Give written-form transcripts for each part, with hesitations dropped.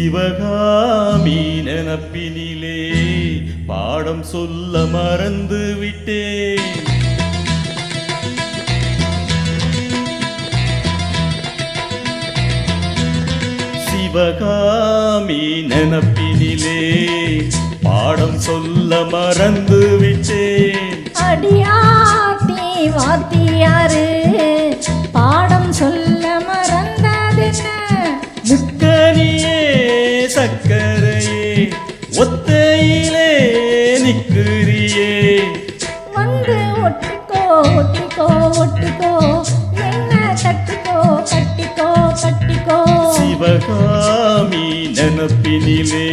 சிவகாமி நினப்பினிலே பாடம் சொல்ல மறந்து விட்டேன். சிவகாமி நினப்பினிலே பாடம் சொல்ல மறந்து விட்டேன். அடியாத்தி வாத்தியாரு பாடம் சொல்ல மறந்ததென்ன? முக்கனியே சக்கரையே ஒத்தையிலே நிற்கிறியே. வந்து ஒட்டிக்கோ ஒட்டிக்கோ ஒட்டிக்கோ என்ன கட்டிக்கோ கட்டிக்கோ கட்டிக்கோ. சிவகாமி நினப்பினிலே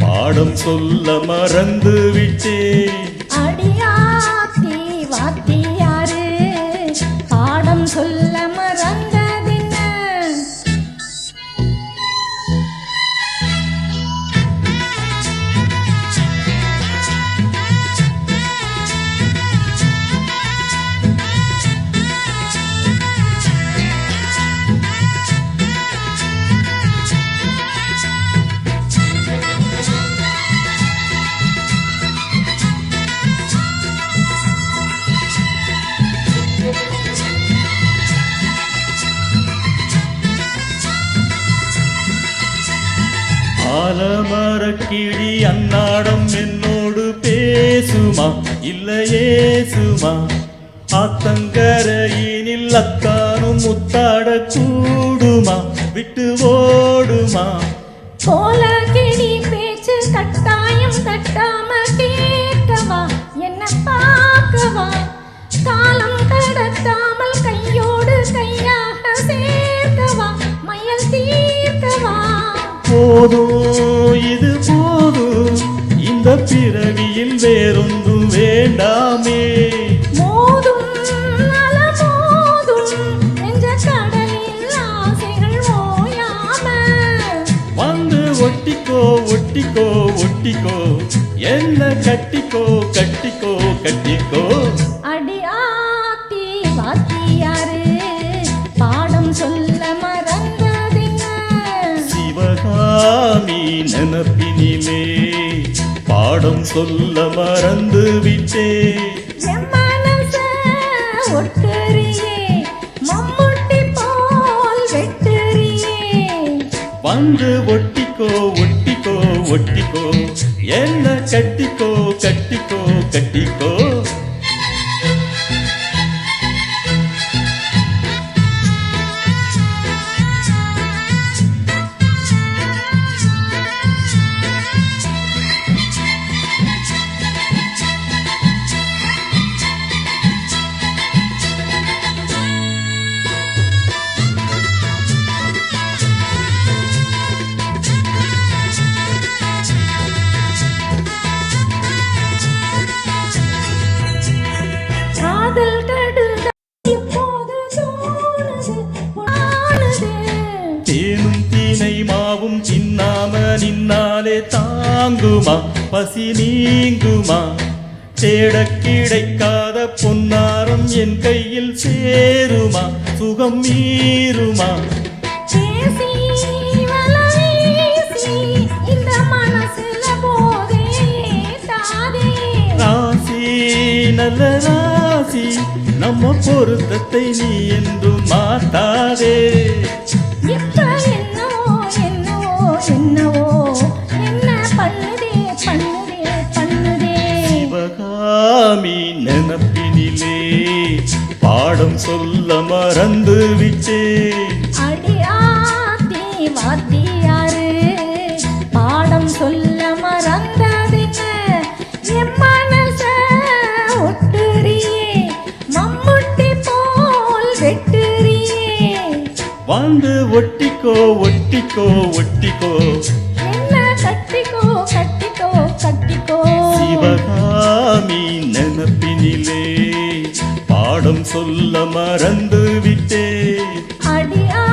பாடம் சொல்ல மறந்து விட்டேன். அடியாத்தி வாத்தியாரு பாடம் சொல்ல மறந்ததென்ன? ஆலமரக்கிளி அன்னாடம் என்னோடு பேசுமா இல்லையே சுமா? ஆத்தங்கரையினில் அத்தானும் முத்தாட கூடுமா விட்டு ஓடுமா? கோல கிளி பேச்சு கட்டாயம் தட்டாம கேட்கவா என்ன பார்க்கவா? காலம் கடத்தாமல் கையோடு கையாக சேர்க்கவா மயல் தீர்க்கவா? போதும் இது போதும் இந்த பிறவியில் வேறொன்றும் வேண்டாமே. மோதும் அலமோதும் நெஞ்ச கடலில் ஆசைகள் ஓயாம. வந்து ஒட்டிக்கோ ஒட்டிக்கோ ஒட்டிக்கோ என்ன கட்டிக்கோ கட்டிக்கோ கட்டிக்கோ. அடியாத்தி வாத்தியாரு பாடம் சொல்ல மறந்ததென்ன? சிவகாமி நினப்பினிலே பாடம் சொல்ல மறந்து விட்டேன். என் மனச ஒட்டுறியே மம்முட்டி போல் வெட்டுறியே. வந்து ஒட்டிக்கோ ஒட்டிக்கோ ஒட்டிக்கோ என்ன கட்டிக்கோ கட்டிக்கோ கட்டிக்கோ. காதல் கடுதல் இப்போது தோணுது வாழுது. தேனும் தீனை மாவும் சின்னாம நின்னாலே தாங்குமா பசி நீங்குமா? தேடக் கிடைக்காத பொன்னாரம் என் கையில் சேருமா சுகம் மீறுமா? பேசி வலவீசி இந்த மனசுல போதே தாதே. ராசி நல்ல ராசி நம்ம பொருத்தத்தை நீ என்றும் மாத்தாதே. இப்ப என்னவோ என்னவோ என்னவோ என்ன பண்ணுதே பண்ணுதே பண்ணுதே. சிவகாமி நினப்பினிலே பாடம் சொல்ல மறந்து விட்டேன். அடியாத்தி வாத்தியாரு பாடம் சொல்ல மறந்ததென்ன? என் மனச ஒட்டுறியே மம்முட்டி போல் வெட்டுறியே. வந்து ஒட்டிக்கோ ஒட்டிக்கோ ஒட்டிக்கோ என்ன கட்டிக்கோ கட்டிக்கோ கட்டிக்கோ. சிவகாமி நினப்பினிலே பாடம் சொல்ல மறந்து விட்டேன். அடியா